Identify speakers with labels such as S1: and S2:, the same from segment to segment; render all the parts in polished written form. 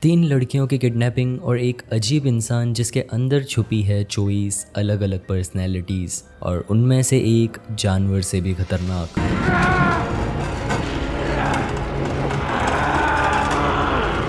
S1: तीन लड़कियों की किडनैपिंग और एक अजीब इंसान जिसके अंदर छुपी है 24 अलग अलग पर्सनैलिटीज़ और उनमें से एक जानवर से भी खतरनाक।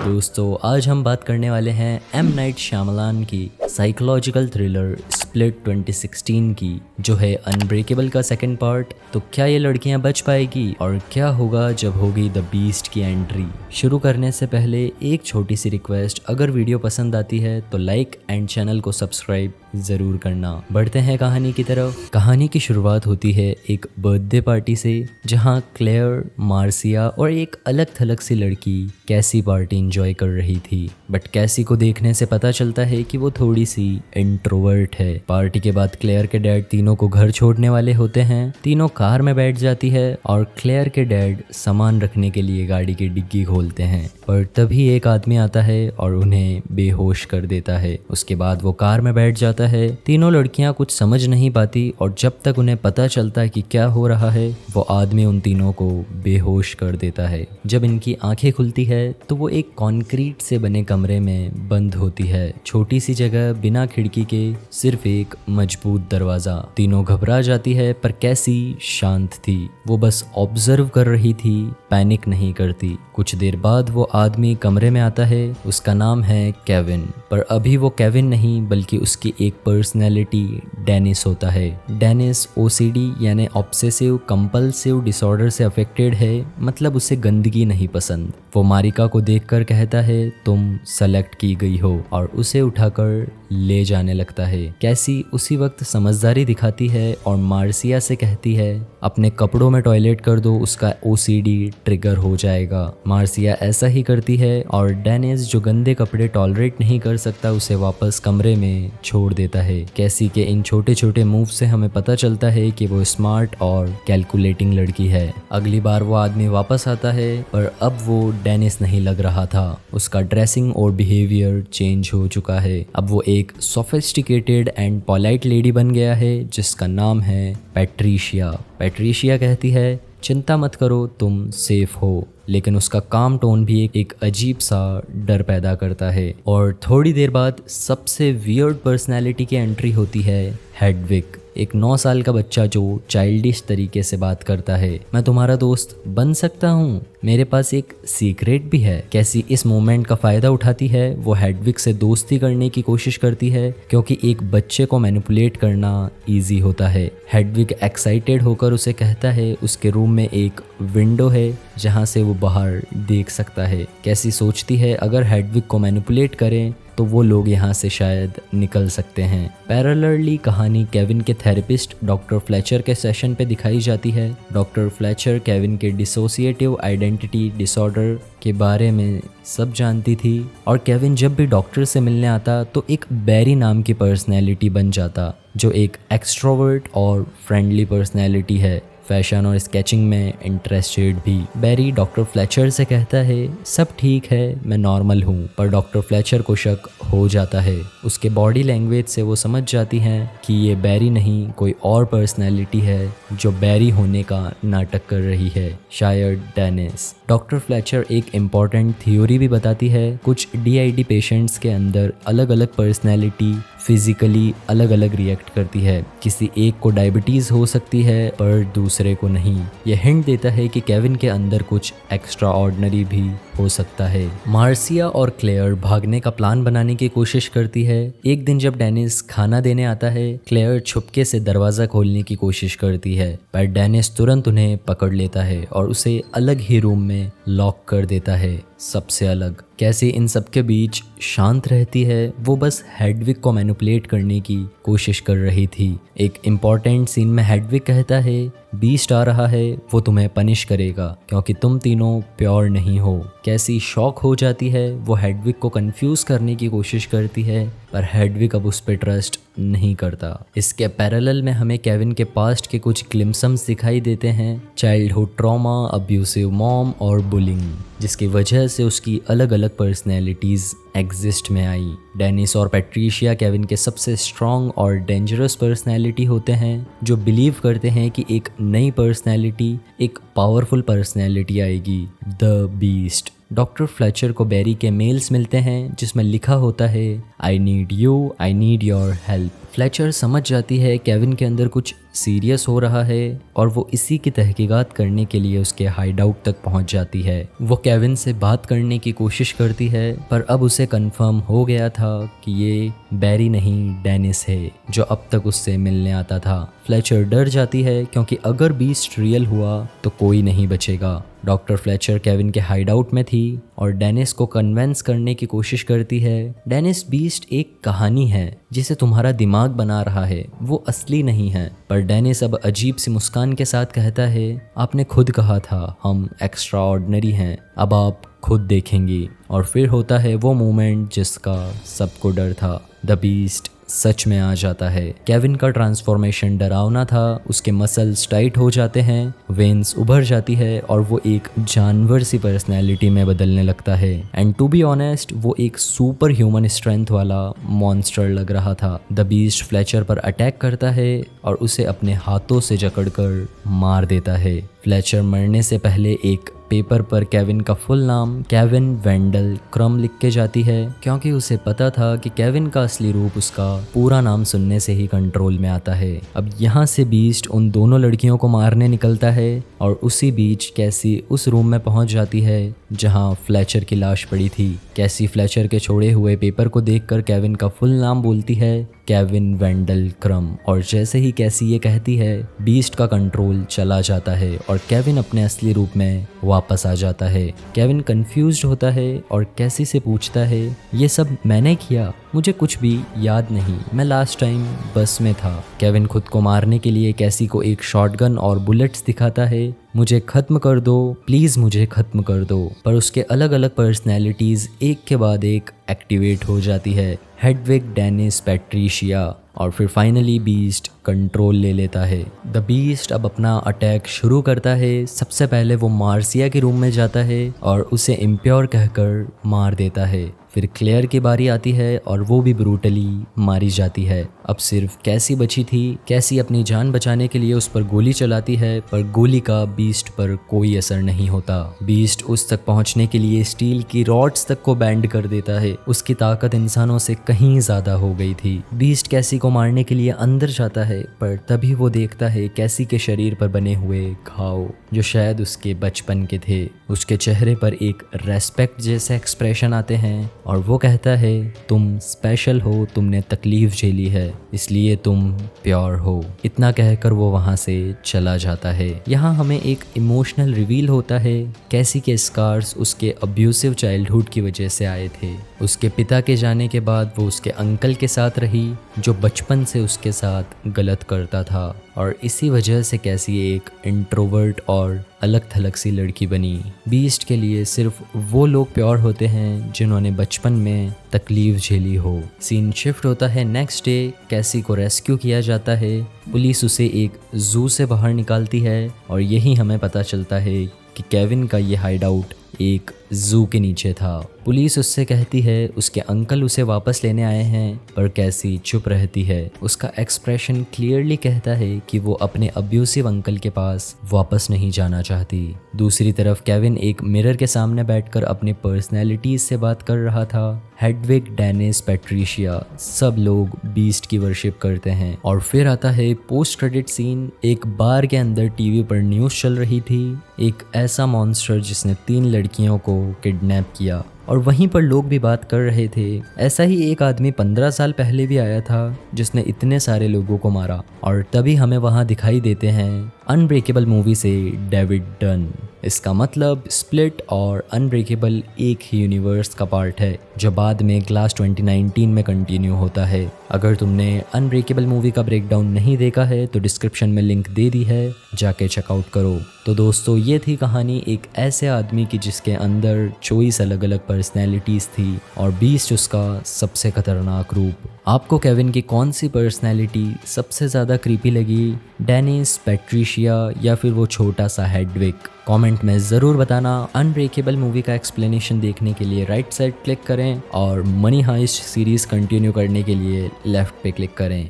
S1: दोस्तों आज हम बात करने वाले हैं एम नाइट श्यामलान की साइकोलॉजिकल थ्रिलर स्प्लिट 2016 की, जो है अनब्रेकेबल का सेकंड पार्ट। तो क्या ये लड़कियां बच पाएगी और क्या होगा जब होगी द बीस्ट की एंट्री। शुरू करने से पहले एक छोटी सी रिक्वेस्ट, अगर वीडियो पसंद आती है तो लाइक एंड चैनल को सब्सक्राइब ज़रूर करना। बढ़ते हैं कहानी की तरफ। कहानी की शुरुआत होती है एक बर्थडे पार्टी से, जहां क्लेयर, मार्सिया और एक अलग थलग सी लड़की कैसी पार्टी एंजॉय कर रही थी। बट कैसी को देखने से पता चलता है कि वो थोड़ी सी इंट्रोवर्ट है। पार्टी के बाद क्लेयर के डैड तीनों को घर छोड़ने वाले होते हैं। तीनों कार में बैठ जाती है और क्लेयर के डैड सामान रखने के लिए गाड़ी की डिग्गी खोलते हैं, पर तभी एक आदमी आता है और उन्हें बेहोश कर देता है। उसके बाद वो कार में बैठ जाता है। तीनों लड़कियां कुछ समझ नहीं पाती और जब तक उन्हें पता चलता है कि क्या हो रहा है, वो आदमी उन तीनों को बेहोश कर देता है। जब इनकी आंखें खुलती है तो वो एक कंक्रीट से बने कमरे में बंद होती है। छोटी सी जगह, बिना खिड़की के, सिर्फ एक मजबूत दरवाजा। तीनों घबरा जाती है पर कैसी शांत थी। वो बस ऑब्जर्व कर रही थी, पैनिक नहीं करती। कुछ देर बाद वो आदमी कमरे में आता है। उसका नाम है केविन, पर अभी वो केविन नहीं बल्कि उसकी एक पर्सनैलिटी डेनिस होता है। डेनिस ओसीडी यानी ऑब्सेसिव कंपल्सिव डिसऑर्डर से अफेक्टेड है, मतलब उसे गंदगी नहीं पसंद। वो मारिका को देखकर कहता है तुम सेलेक्ट की गई हो, और उसे उठाकर ले जाने लगता है। कैसी उसी वक्त समझदारी दिखाती है और मार्सिया से कहती है अपने कपड़ों में टॉयलेट कर दो, उसका ओसीडी ट्रिगर हो जाएगा। मार्सिया ऐसा ही करती है और डेनिस, जो गंदे कपड़े टॉलरेट नहीं कर सकता, उसे वापस कमरे में छोड़ देता है। कैसी के इन छोटे छोटे मूव से हमें पता चलता है कि वो स्मार्ट और कैलकुलेटिंग लड़की है। अगली बार वो आदमी वापस आता है, पर अब वो डेनिस नहीं लग रहा था। उसका ड्रेसिंग और बिहेवियर चेंज हो चुका है। अब वो एक सोफिस्टिकेटेड एंड पोलाइट लेडी बन गया है जिसका नाम है पैट्रिशिया। पैट्रिशिया कहती है चिंता मत करो, तुम सेफ हो, लेकिन उसका काम टोन भी एक अजीब सा डर पैदा करता है। और थोड़ी देर बाद सबसे वियर्ड पर्सनैलिटी की एंट्री होती है, हेडविग, एक 9 साल का बच्चा जो चाइल्डिश तरीके से बात करता है। मैं तुम्हारा दोस्त बन सकता हूँ, मेरे पास एक सीक्रेट भी है। कैसी इस मोमेंट का फ़ायदा उठाती है। वो हेडविग से दोस्ती करने की कोशिश करती है क्योंकि एक बच्चे को मैनिपुलेट करना इजी होता है। हेडविग एक्साइटेड होकर उसे कहता है उसके रूम में एक विंडो है जहाँ से वो बाहर देख सकता है। कैसी सोचती है अगर हेडविग को मैनिपुलेट करें तो वो लोग यहाँ से शायद निकल सकते हैं। पैरेलली कहानी केविन के थेरेपिस्ट डॉक्टर फ्लेचर के सेशन पे दिखाई जाती है। डॉक्टर फ्लेचर केविन के डिसोसिएटिव आइडेंटिटी डिसऑर्डर के बारे में सब जानती थी और केविन जब भी डॉक्टर से मिलने आता तो एक बैरी नाम की पर्सनैलिटी बन जाता, जो एक एक्सट्रोवर्ट और फ्रेंडली पर्सनैलिटी है, फैशन और स्केचिंग में इंटरेस्टेड भी। बैरी डॉक्टर फ्लेचर से कहता है सब ठीक है, मैं नॉर्मल हूँ, पर डॉक्टर फ्लेचर को शक हो जाता है। उसके बॉडी लैंग्वेज से वो समझ जाती हैं कि ये बैरी नहीं, कोई और पर्सनैलिटी है जो बैरी होने का नाटक कर रही है, शायद डेनिस। डॉक्टर फ्लेचर एक इम्पॉर्टेंट थ्योरी भी बताती है। कुछ DID पेशेंट्स के अंदर अलग अलग पर्सनैलिटी फिजिकली अलग अलग रिएक्ट करती है। किसी एक को डायबिटीज़ हो सकती है पर दूसरे को नहीं। यह हिंट देता है कि केविन के अंदर कुछ एक्स्ट्रा ऑर्डिनरी भी हो सकता है। मार्सिया और क्लेयर भागने का प्लान बनाने की कोशिश करती है। एक दिन जब डेनिस खाना देने आता है, क्लेयर छुपके से दरवाज़ा खोलने की कोशिश करती है, पर डेनिस तुरंत उन्हें पकड़ लेता है और उसे अलग ही रूम में लॉक कर देता है, सबसे अलग। कैसे इन सब के बीच शांत रहती है। वो बस हेडविग को मैनिपुलेट करने की कोशिश कर रही थी। एक इम्पॉर्टेंट सीन में हेडविग कहता है बीस्ट आ रहा है, वो तुम्हें पनिश करेगा क्योंकि तुम तीनों प्योर नहीं हो। कैसी शॉक हो जाती है। वो हेडविग को कंफ्यूज करने की कोशिश करती है, पर हेडविग अब उस पर ट्रस्ट नहीं करता। इसके पैरेलल में हमें केविन के पास्ट के कुछ ग्लिम्सम्स दिखाई देते हैं, चाइल्डहुड ट्रॉमा, अब्यूसिव मॉम और बुलिंग, जिसकी वजह से उसकी अलग अलग पर्सनैलिटीज़ एग्जिस्ट में आई। डेनिस और पैट्रिशिया केविन के सबसे स्ट्रॉन्ग और डेंजरस पर्सनैलिटी होते हैं, जो बिलीव करते हैं कि एक नई पर्सनैलिटी, एक पावरफुल पर्सनैलिटी आएगी, द बीस्ट। डॉक्टर फ्लेचर को बैरी के मेल्स मिलते हैं जिसमें लिखा होता है I need you, I need your help. Fletcher समझ जाती है केविन के अंदर कुछ सीरियस हो रहा है और वो इसी की तहकीकात करने के लिए उसके हाइडआउट तक पहुंच जाती है। वो केविन से बात करने की कोशिश करती है पर अब उसे कंफर्म हो गया था कि ये बैरी नहीं डेनिस है जो अब तक उससे मिलने आता था। फ्लेचर डर जाती है क्योंकि अगर बीस्ट रियल हुआ तो कोई नहीं बचेगा। डॉक्टर फ्लेचर केविन के हाइडआउट में थी और डेनिस को कन्वेंस करने की कोशिश करती है। डेनिस बीस्ट एक कहानी है जिसे तुम्हारा दिमाग बना रहा है, वो असली नहीं है। पर डेनिस अब अजीब सी मुस्कान के साथ कहता है आपने खुद कहा था हम एक्स्ट्रा ऑर्डिनरी हैं, अब आप खुद देखेंगी। और फिर होता है वो मोमेंट जिसका सबको डर था। द बीस्ट सच में आ जाता है। केविन का ट्रांसफॉर्मेशन डरावना था, उसके मसल्स टाइट हो जाते हैं, वेन्स उभर जाती है और वो एक जानवर सी पर्सनैलिटी में बदलने लगता है। एंड टू बी ऑनेस्ट वो एक सुपर ह्यूमन स्ट्रेंथ वाला मॉन्स्टर लग रहा था। द बीस्ट फ्लेचर पर अटैक करता है और उसे अपने हाथों से जकड़कर मार देता है। फ्लेचर मरने से पहले एक पेपर पर केविन का फुल नाम केविन वेंडल क्रम लिख के जाती है क्योंकि उसे पता था कि केविन का असली रूप उसका पूरा नाम सुनने से ही कंट्रोल में आता है। अब यहाँ से बीस्ट उन दोनों लड़कियों को मारने निकलता है और उसी बीच कैसी उस रूम में पहुंच जाती है जहाँ फ्लेचर की लाश पड़ी थी। कैसी फ्लेचर के छोड़े हुए पेपर को देखकर केविन का फुल नाम बोलती है केविन वेंडल क्रम और जैसे ही कैसी ये कहती है बीस्ट का कंट्रोल चला जाता है और केविन अपने असली रूप में वापस आ जाता है। केविन कंफ्यूज्ड होता है और कैसी से पूछता है ये सब मैंने किया, मुझे कुछ भी याद नहीं, मैं लास्ट टाइम बस में था। केविन खुद को मारने के लिए कैसी को एक शॉटगन और बुलेट्स दिखाता है, मुझे खत्म कर दो प्लीज़, मुझे खत्म कर दो। पर उसके अलग अलग पर्सनैलिटीज़ एक के बाद एक एक्टिवेट हो जाती है। हेडविग, डेनिस, पैट्रिशिया और फिर फाइनली बीस्ट कंट्रोल ले लेता है। द बीस्ट अब अपना अटैक शुरू करता है। सबसे पहले वो मार्सिया के रूम में जाता है और उसे इम्प्योर कहकर मार देता है। फिर क्लेयर की बारी आती है और वो भी ब्रूटली मारी जाती है। अब सिर्फ कैसी बची थी। कैसी अपनी जान बचाने के लिए उस पर गोली चलाती है पर गोली का बीस्ट पर कोई असर नहीं होता। बीस्ट उस तक पहुंचने के लिए स्टील की रॉड्स तक को बैंड कर देता है। उसकी ताकत इंसानों से कहीं ज्यादा हो गई थी। बीस्ट कैसी को मारने के लिए अंदर जाता है पर तभी वो देखता है कैसी के शरीर पर बने हुए घाव जो शायद उसके बचपन के थे। उसके चेहरे पर एक रेस्पेक्ट जैसे एक्सप्रेशन आते हैं और वो कहता है तुम स्पेशल हो, तुमने तकलीफ झेली है इसलिए तुम प्योर हो। इतना कहकर वो वहाँ से चला जाता है। यहाँ हमें एक इमोशनल रिवील होता है। कैसी के स्कार्स उसके अब्यूसिव चाइल्डहुड की वजह से आए थे। उसके पिता के जाने के बाद वो उसके अंकल के साथ रही जो बचपन से उसके साथ गलत करता था और इसी वजह से कैसी एक इंट्रोवर्ट और अलग थलग सी लड़की बनी। बीस्ट के लिए सिर्फ वो लोग प्योर होते हैं जिन्होंने बचपन में तकलीफ झेली हो। सीन शिफ्ट होता है नेक्स्ट डे। कैसी को रेस्क्यू किया जाता है। पुलिस उसे एक जू से बाहर निकालती है और यही हमें पता चलता है कि केविन का ये हाइडआउट एक जू के नीचे था। पुलिस उससे कहती है उसके अंकल उसे वापस लेने आए हैं पर कैसी चुप रहती है। उसका एक्सप्रेशन क्लियरली कहता है कि वो अपने अब्यूसिव अंकल के पास वापस नहीं जाना चाहती। दूसरी तरफ केविन एक मिरर के सामने बैठकर अपनी पर्सनैलिटीज से बात कर रहा था। हेडविग, डेनिस, पैट्रिशिया सब लोग बीस्ट की वर्शिप करते हैं। और फिर आता है पोस्ट क्रेडिट सीन। एक बार के अंदर टीवी पर न्यूज़ चल रही थी, एक ऐसा मॉन्स्टर जिसने 3 लड़कियों को किडनैप किया और वहीं पर लोग भी बात कर रहे थे। ऐसा ही एक आदमी 15 साल पहले भी आया था जिसने इतने सारे लोगों को मारा। और तभी हमें वहाँ दिखाई देते हैं अनब्रेकेबल मूवी से डेविड डन। इसका मतलब स्प्लिट और अनब्रेकेबल एक ही यूनिवर्स का पार्ट है जो बाद में ग्लास 2019 में कंटिन्यू होता है। अगर तुमने अनब्रेकेबल मूवी का ब्रेकडाउन नहीं देखा है तो डिस्क्रिप्शन में लिंक दे दी है, जाके चेकआउट करो। तो दोस्तों ये थी कहानी एक ऐसे आदमी की जिसके अंदर 24 अलग अलग पर्सनैलिटीज़ थी और बीस्ट उसका सबसे खतरनाक रूप। आपको केविन की कौन सी पर्सनैलिटी सबसे ज़्यादा क्रीपी लगी? डेनिस, पैट्रिशिया या फिर वो छोटा सा हेडविग? कमेंट में ज़रूर बताना। अनब्रेकेबल मूवी का एक्सप्लेनेशन देखने के लिए राइट साइड क्लिक करें और मनी हाइस्ट सीरीज़ कंटिन्यू करने के लिए लेफ़्ट पे क्लिक करें।